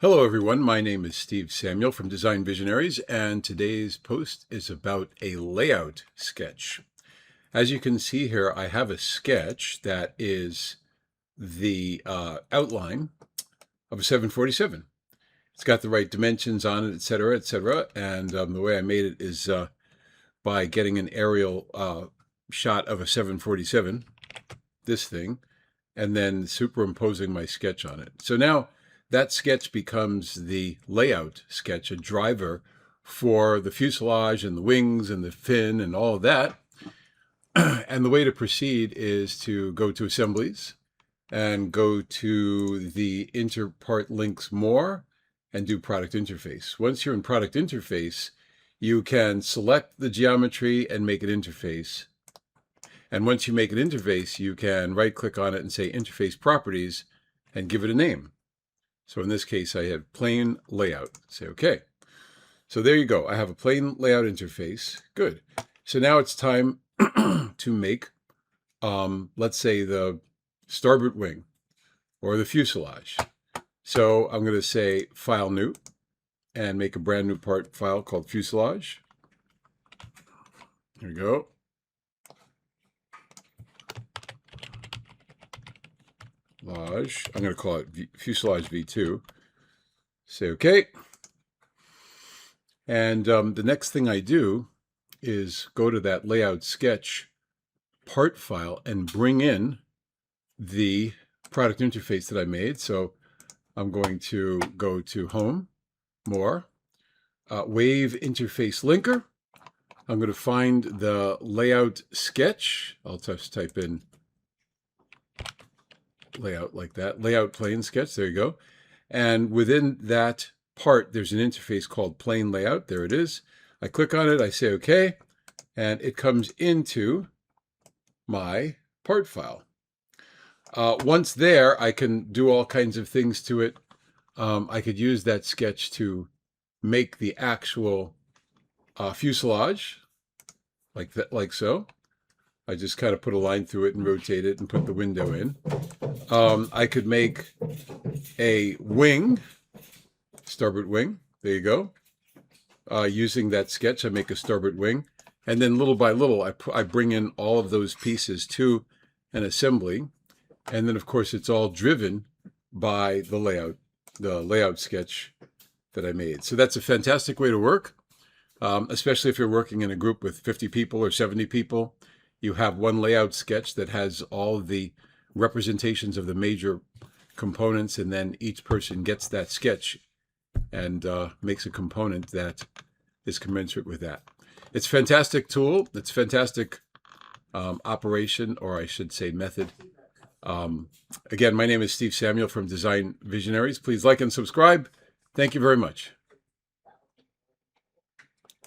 Hello everyone, my name is Steve Samuel from Design Visionaries, and today's post is about a layout sketch. As you can see here, I have a sketch that is the outline of a 747. It's got the right dimensions on it, etc., etc., and the way I made it is by getting an aerial shot of a 747, this thing, and then superimposing my sketch on it. So now that sketch becomes the layout sketch, a driver for the fuselage and the wings and the fin and all of that. And the way to proceed is to go to Assemblies and go to the Interpart Links More and do Product Interface. Once you're in Product Interface, you can select the geometry and make it interface. And once you make an interface, you can right-click on it and say Interface Properties and give it a name. So in this case, I have Plane Layout. Say OK. So there you go. I have a Plane Layout interface. Good. So now it's time to make, let's say, the starboard wing or the fuselage. So I'm going to say File New and make a brand new part file called Fuselage. Here we go. I'm going to call it Fuselage V2. Say OK. And the next thing I do is go to that layout sketch part file and bring in the product interface that I made. So I'm going to go to Home, More, Wave Interface Linker. I'm going to find the layout sketch. I'll just type in layout like that, layout plane sketch, there you go. And within that part, there's an interface called plane layout. There it is. I click on it, I say OK, and it comes into my part file. Once there, I can do all kinds of things to it. I could use that sketch to make the actual fuselage, like that, like so. I just kind of put a line through it and rotate it and put the window in. I could make a wing, starboard wing. There you go. Using that sketch, I make a starboard wing. And then little by little, I bring in all of those pieces to an assembly. And then, of course, it's all driven by the layout sketch that I made. So that's a fantastic way to work, especially if you're working in a group with 50 people or 70 people. You have one layout sketch that has all the representations of the major components, and then each person gets that sketch and makes a component that is commensurate with that. It's a fantastic tool. It's a fantastic operation, or I should say method. Again, my name is Steve Samuel from Design Visionaries. Please like and subscribe. Thank you very much.